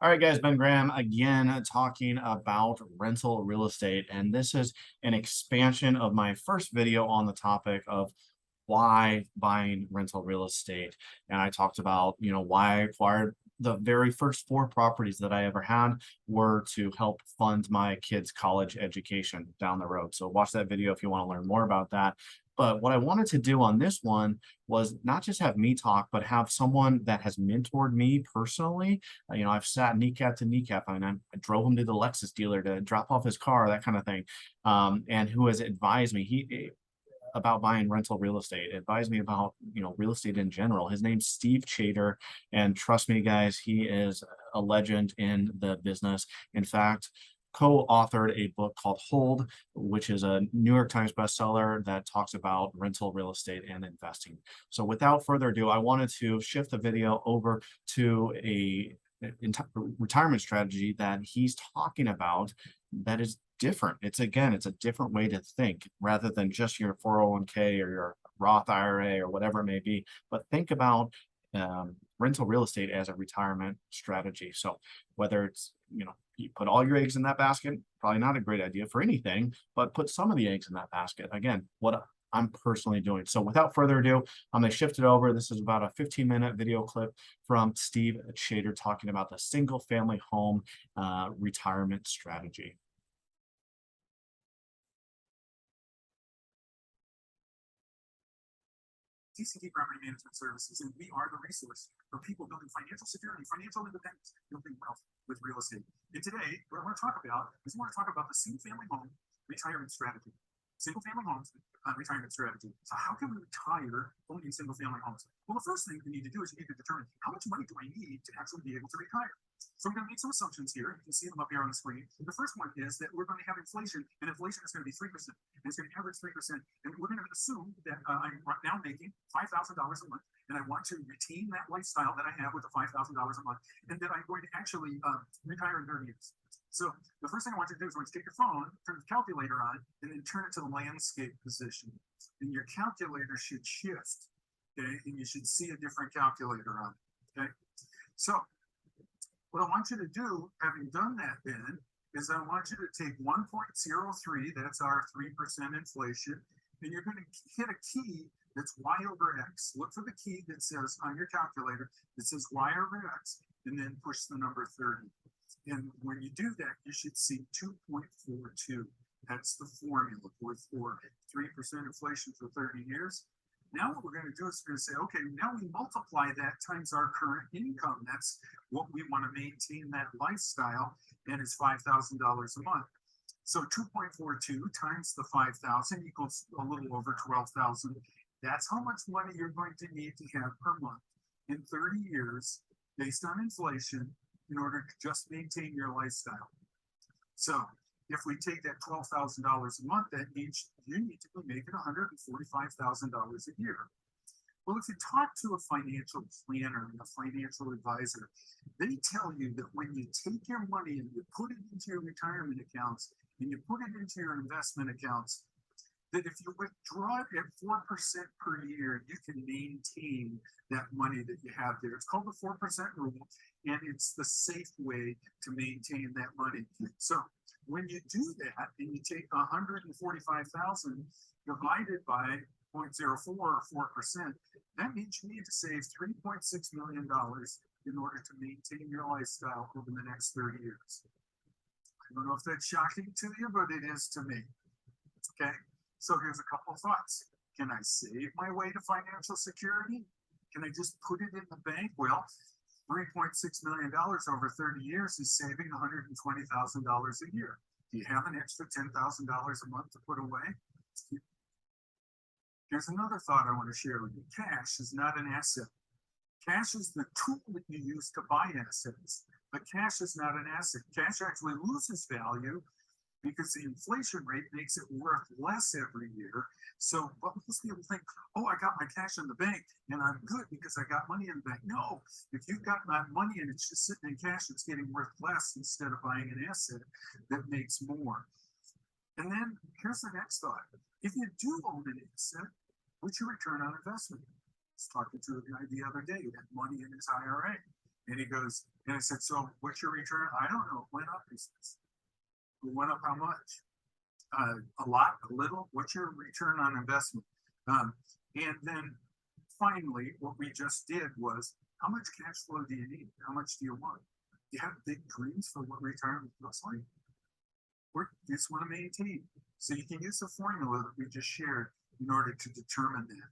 All right, guys, Ben Graham again talking about rental real estate. And this is an expansion of my first video on the topic of why buying rental real estate. And I talked about, why I acquired the very first four properties that I ever had were to help fund my kids' college education down the road. So watch that video if you want to learn more about that. But what I wanted to do on this one was not just have me talk, but have someone that has mentored me personally. I've sat kneecap to kneecap. I drove him to the Lexus dealer to drop off his car, that kind of thing, and who has advised me. About buying rental real estate, advised me about real estate in general. His name's Steve Chater, and trust me, guys, he is a legend in the business. In fact, co-authored a book called Hold, which is a New York Times bestseller that talks about rental real estate and investing. So without further ado, I wanted to shift the video over to a retirement strategy that he's talking about that is different. It's a different way to think rather than just your 401k or your Roth IRA or whatever it may be, but think about rental real estate as a retirement strategy. So whether it's, you put all your eggs in that basket, probably not a great idea for anything, but put some of the eggs in that basket. Again, what I'm personally doing. So without further ado, I'm going to shift it over. This is about a 15-minute video clip from Steve Chater talking about the single family home retirement strategy. TCD Property Management Services, and we are the resource for people building financial security, financial independence, building wealth with real estate. And today, what I want to talk about is the single family home retirement strategy. Single family homes retirement strategy. So, how can we retire owning single family homes? Well, the first thing you need to do is you need to determine how much money do I need to actually be able to retire. So we're going to make some assumptions here. You can see them up here on the screen. The first one is that we're going to have inflation, and inflation is going to be 3%. And it's going to average 3%. And we're going to assume that I'm right now making $5,000 a month, and I want to retain that lifestyle that I have with the $5,000 a month, and that I'm going to actually retire in 30 years. So the first thing I want you to do is I want you to take your phone, turn the calculator on, and then turn it to the landscape position. And your calculator should shift, okay? And you should see a different calculator on it, okay? So what I want you to do, having done that then, is I want you to take 1.03, that's our 3% inflation, and you're going to hit a key that's y over x. Look for the key that says on your calculator, that says y over x, and then push the number 30. And when you do that, you should see 2.42. That's the formula for 3% inflation for 30 years. Now what we're going to do is we're going to say, okay, now we multiply that times our current income. That's what we want to maintain that lifestyle, and it's $5,000 a month. So 2.42 times the 5,000 equals a little over 12,000. That's how much money you're going to need to have per month in 30 years based on inflation in order to just maintain your lifestyle. So if we take that $12,000 a month, that means you need to be making $145,000 a year. Well, if you talk to a financial planner and a financial advisor, they tell you that when you take your money and you put it into your retirement accounts and you put it into your investment accounts, that if you withdraw it at 4% per year, you can maintain that money that you have there. It's called the 4% rule, and it's the safe way to maintain that money. So when you do that and you take 145,000 divided by 0.04 or 4%, that means you need to save $3.6 million in order to maintain your lifestyle over the next 30 years. I don't know if that's shocking to you, but it is to me. Okay. So here's a couple of thoughts. Can I save my way to financial security? Can I just put it in the bank? Well, $3.6 million over 30 years is saving $120,000 a year. Do you have an extra $10,000 a month to put away? Here's another thought I want to share with you. Cash is not an asset. Cash is the tool that you use to buy assets, but cash is not an asset. Cash actually loses value because the inflation rate makes it worth less every year. So most people think, oh, I got my cash in the bank and I'm good because I got money in the bank. No, if you've got that money and it's just sitting in cash, it's getting worth less instead of buying an asset that makes more. And then here's the next thought. If you do own an asset, what's your return on investment? I was talking to a guy the other day who had money in his IRA. And he goes, and I said, so what's your return? I don't know. It went up. He says, it went up how much? A lot, a little. What's your return on investment? And then finally, what we just did was, how much cash flow do you need? How much do you want? Do you have big dreams for what retirement looks like? Or you just want to maintain? So you can use the formula that we just shared in order to determine that.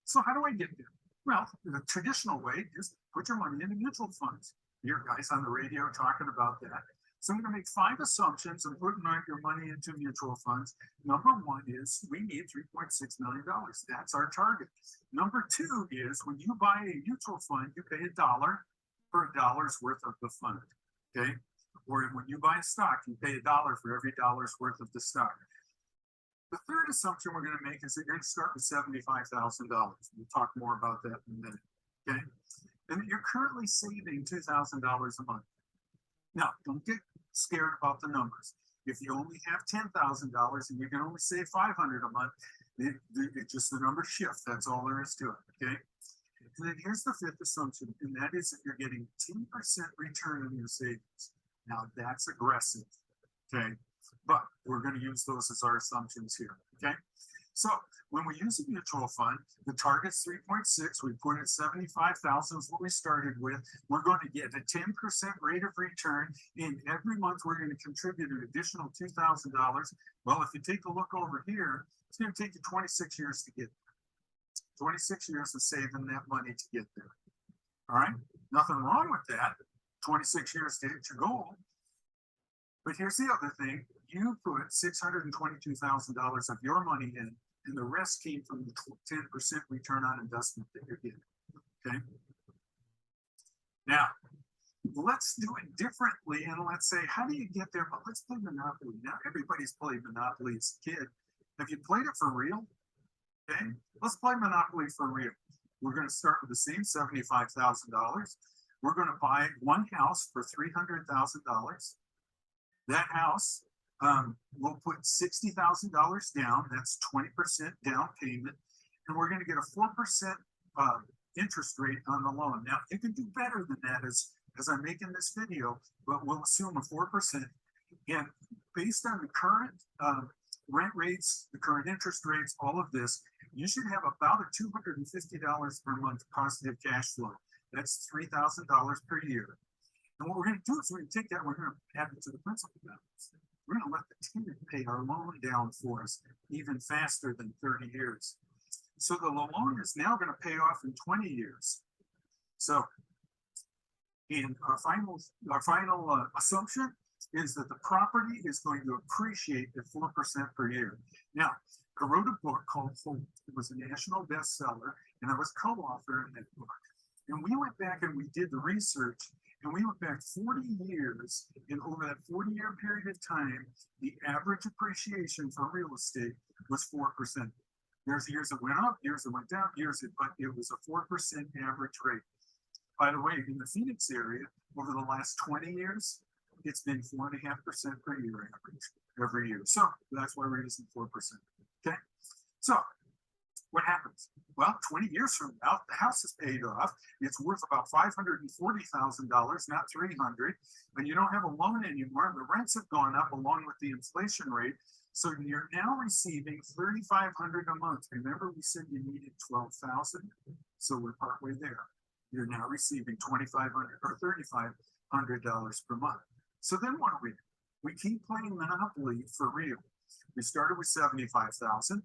So how do I get there? Well, the traditional way is put your money into mutual funds. Your guys on the radio talking about that. So I'm going to make 5 assumptions and putting your money into mutual funds. Number 1 is we need $3.6 million. That's our target. Number 2 is when you buy a mutual fund, you pay $1 for a dollar's worth of the fund. Okay. Or when you buy a stock, you pay $1 for every dollar's worth of the stock. The third assumption we're going to make is that you're going to start with $75,000. We'll talk more about that in a minute. Okay. And you're currently saving $2,000 a month. Now, don't get scared about the numbers. If you only have $10,000 and you can only save $500 a month, it just the numbers shift. That's all there is to it. Okay. And then here's the 5th assumption, and that is that you're getting 10% return on your savings. Now that's aggressive. Okay. But we're going to use those as our assumptions here. Okay. So when we use a mutual fund, the target's 3.6. We put it 75,000 is what we started with. We're going to get a 10% rate of return, and every month we're going to contribute an additional $2,000. Well, if you take a look over here, it's going to take you 26 years to get there. 26 years of saving that money to get there. All right. Nothing wrong with that. 26 years to hit your goal. But here's the other thing. You put $622,000 of your money in, and the rest came from the 10% return on investment that you're getting. Okay. Now, let's do it differently. And let's say, how do you get there? But let's play Monopoly. Now, everybody's played Monopoly as a kid. Have you played it for real? Okay. Let's play Monopoly for real. We're going to start with the same $75,000. We're going to buy one house for $300,000. That house, we'll put $60,000 down. That's 20% down payment. And we're going to get a 4% interest rate on the loan. Now, you can do better than that as I'm making this video, but we'll assume a 4%. And based on the current rent rates, the current interest rates, all of this, you should have about a $250 per month positive cash flow. That's $3,000 per year. And what we're going to do is we're going to take that, we're going to add it to the principal balance. We're going to let the tenant pay our loan down for us even faster than 30 years. So the loan is now going to pay off in 20 years. So in our final assumption is that the property is going to appreciate at 4% per year. Now, I wrote a book called Hope. It was a national bestseller, and I was co-author in that book. And we went back and we did the research, and we went back 40 years, and over that 40-year period of time, the average appreciation for real estate was 4%. There's years that went up, years that went down, but it was a 4% average rate. By the way, in the Phoenix area, over the last 20 years, it's been 4.5% per year average every year. So that's why we're using 4%. Okay. So what happens? Well, 20 years from now, the house is paid off. It's worth about $540,000, not $300,000, and you don't have a loan anymore. The rents have gone up along with the inflation rate. So you're now receiving $3,500 a month. Remember, we said you needed $12,000. So we're partway there. You're now receiving $2,500 or $3,500 per month. So then what do we do? We keep playing Monopoly for real. We started with $75,000.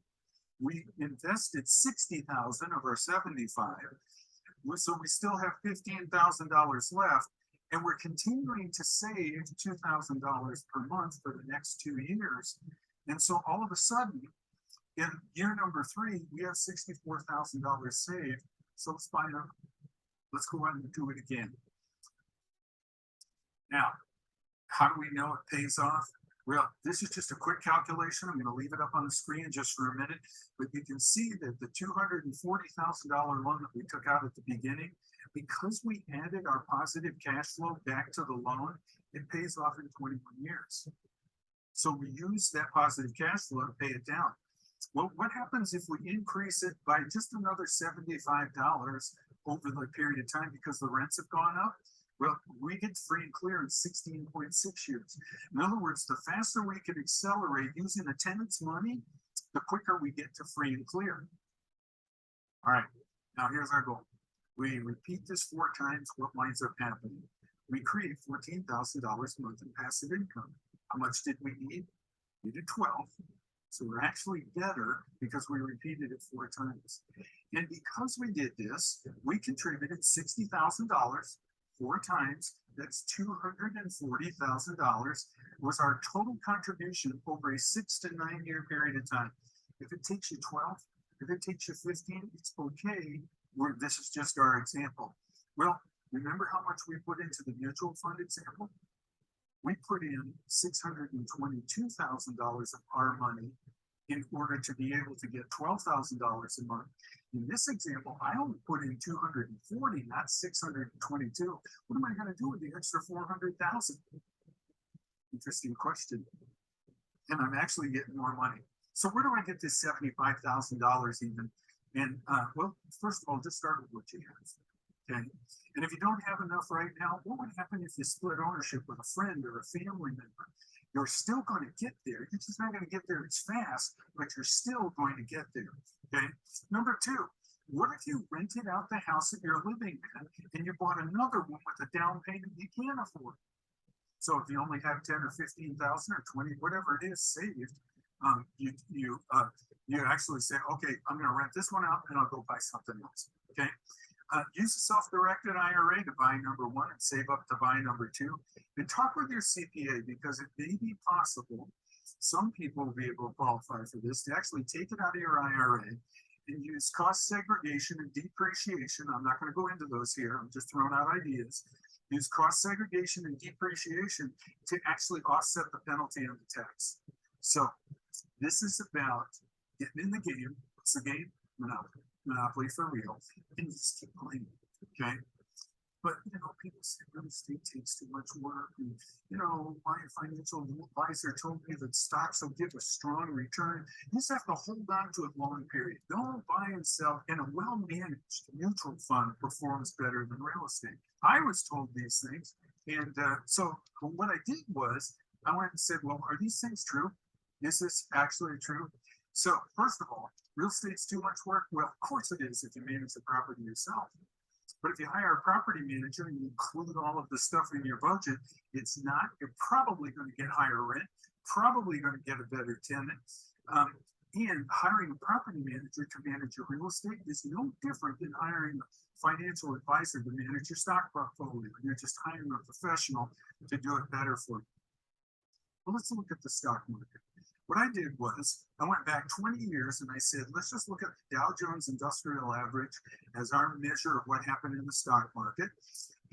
We invested $60,000 of our $75,000. So we still have $15,000 left, and we're continuing to save $2,000 per month for the next 2 years. And so all of a sudden, in year number 3, we have $64,000 saved. So let's buy it up. Let's go out and do it again. Now, how do we know it pays off? Well, this is just a quick calculation. I'm going to leave it up on the screen just for a minute, but you can see that the $240,000 loan that we took out at the beginning, because we added our positive cash flow back to the loan, it pays off in 21 years. So we use that positive cash flow to pay it down. Well, what happens if we increase it by just another $75 over the period of time because the rents have gone up? Well, we get free and clear in 16.6 years. In other words, the faster we can accelerate using the tenant's money, the quicker we get to free and clear. All right, now here's our goal. We repeat this 4 times, what winds up happening? We create $14,000 a month in passive income. How much did we need? We did 12. So we're actually better because we repeated it 4 times. And because we did this, we contributed $60,000 4 times. That's $240,000 was our total contribution over a 6 to 9 year period of time. If it takes you 12, if it takes you 15, it's okay. This is just our example. Well, remember how much we put into the mutual fund example? We put in $622,000 of our money in order to be able to get $12,000 a month. In this example, I only put in 240, not 622. What am I going to do with the extra 400,000? Interesting question. And I'm actually getting more money. So where do I get this $75,000 even? And well, first of all, just start with what you have. Okay. And if you don't have enough right now, what would happen if you split ownership with a friend or a family member? You're still going to get there. You're just not going to get there as fast, but you're still going to get there. Okay. Number 2, what if you rented out the house that you're living in and you bought another one with a down payment you can't afford? So if you only have 10 or 15,000 or 20, whatever it is saved, you actually say, okay, I'm going to rent this one out and I'll go buy something else. Okay. Use a self-directed IRA to buy number 1 and save up to buy number 2. And talk with your CPA because it may be possible, some people will be able to qualify for this, to actually take it out of your IRA and use cost segregation and depreciation. I'm not going to go into those here. I'm just throwing out ideas. Use cost segregation and depreciation to actually offset the penalty and the tax. So this is about getting in the game. What's the game? Monopoly. Monopoly for real. And you just keep playing. Okay. But people say real estate takes too much work. And my financial advisor told me that stocks will give a strong return. You just have to hold on to it long period. Don't buy and sell. And a well-managed mutual fund performs better than real estate. I was told these things. And so what I did was I went and said, well, are these things true? Is this actually true? So first of all, real estate's too much work? Well, of course it is if you manage the property yourself. But if you hire a property manager and you include all of the stuff in your budget, it's not. You're probably going to get higher rent, probably going to get a better tenant. And hiring a property manager to manage your real estate is no different than hiring a financial advisor to manage your stock portfolio. You're just hiring a professional to do it better for you. Well, let's look at the stock market. What I did was I went back 20 years and I said, let's just look at the Dow Jones Industrial Average as our measure of what happened in the stock market.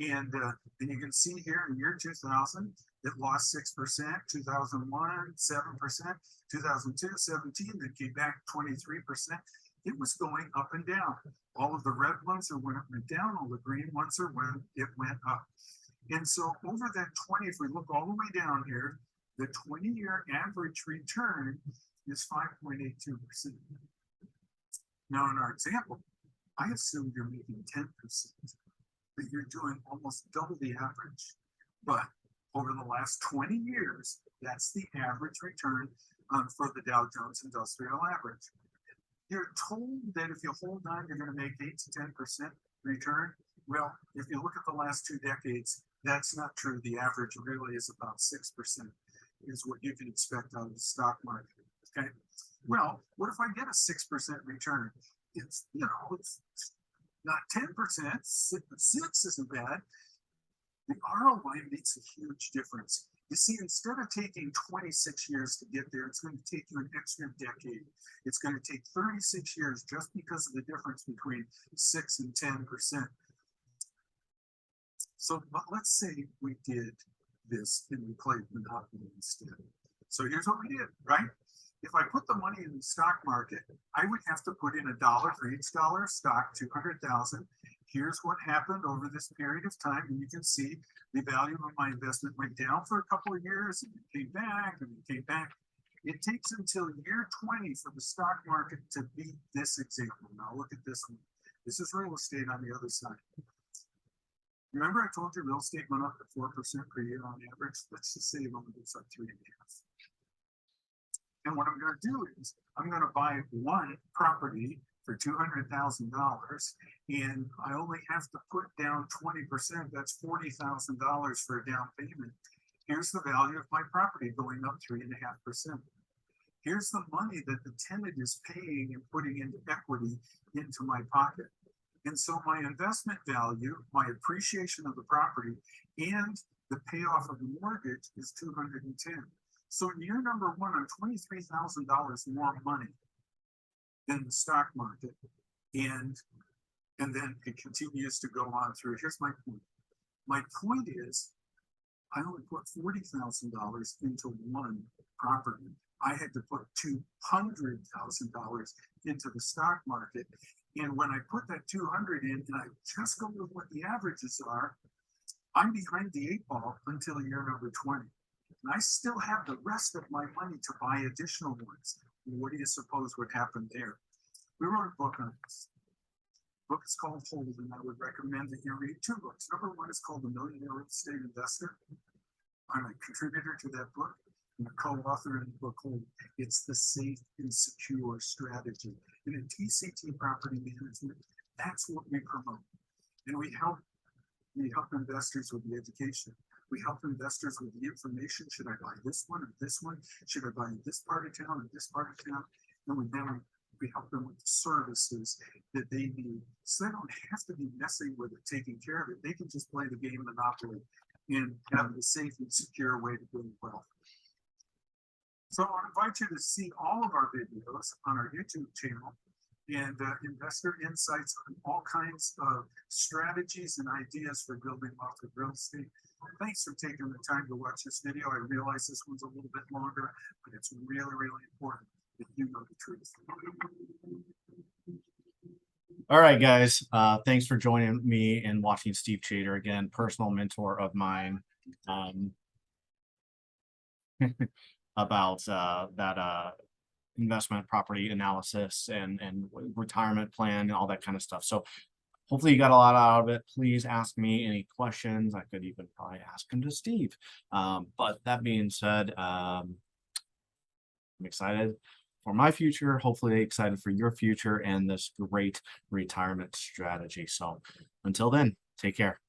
And you can see here in the year 2000, it lost 6%, 2001, 7%, 2002, 17, then came back 23%. It was going up and down. All of the red ones are when it went down, all the green ones are when it went up. And so over that 20, if we look all the way down here, the 20-year average return is 5.82%. Now, in our example, I assume you're making 10%, that you're doing almost double the average. But over the last 20 years, that's the average return for the Dow Jones Industrial Average. You're told that if you hold on, you're going to make 8 to 10% return. Well, if you look at the last 2 decades, that's not true. The average really is about 6%. Is what you can expect out of the stock market. Okay. Well, what if I get a 6% return? It's it's not 10%. 6 isn't bad. The ROI makes a huge difference. You see, instead of taking 26 years to get there, it's going to take you an extra decade. It's going to take 36 years just because of the difference between 6 and 10%. So, but let's say we did this and we played Monopoly instead. So here's what we did, right? If I put the money in the stock market, I would have to put in $1 for each dollar of stock, 200,000. Here's what happened over this period of time. And you can see the value of my investment went down for a couple of years and it came back and it came back. It takes until year 20 for the stock market to beat this example. Now look at this one. This is real estate on the other side. Remember I told you real estate went up to 4% per year on average? Let's just say it only goes up 3.5%. And what I'm going to do is I'm going to buy one property for $200,000, and I only have to put down 20%. That's $40,000 for a down payment. Here's the value of my property going up 3.5%. Here's the money that the tenant is paying and putting into equity into my pocket. And so my investment value, my appreciation of the property, and the payoff of the mortgage is 210. So in year number one, I'm $23,000 more money than the stock market. And then it continues to go on through. Here's my point. My point is, I only put $40,000 into one property. I had to put $200,000 into the stock market. And when I put that 200 in and I just go with what the averages are, I'm behind the 8 ball until year number 20. And I still have the rest of my money to buy additional ones. What do you suppose would happen there? We wrote a book on this. The book is called Hold, and I would recommend that you read 2 books. Number 1 is called The Millionaire Real Estate Investor. I'm a contributor to that book. I'm a co-author in the book Hold. It's the safe and secure strategy. And in TCT property management, that's what we promote. And we help investors with the education. We help investors with the information. Should I buy this one or this one? Should I buy in this part of town or this part of town? And we help them with the services that they need, so they don't have to be messing with it, taking care of it. They can just play the game Monopoly and have the safe and secure way to build wealth. So I invite you to see all of our videos on our YouTube channel and investor insights on all kinds of strategies and ideas for building wealth with real estate. Thanks for taking the time to watch this video. I realize this one's a little bit longer, but it's really, really important that you know the truth. All right, guys. Thanks for joining me and watching Steve Chater, again, personal mentor of mine, about that investment property analysis and retirement plan and all that kind of stuff. So hopefully you got a lot out of it. Please ask me any questions. I could even probably ask them to Steve. But that being said, I'm excited for my future, hopefully excited for your future and this great retirement strategy. So until then, take care.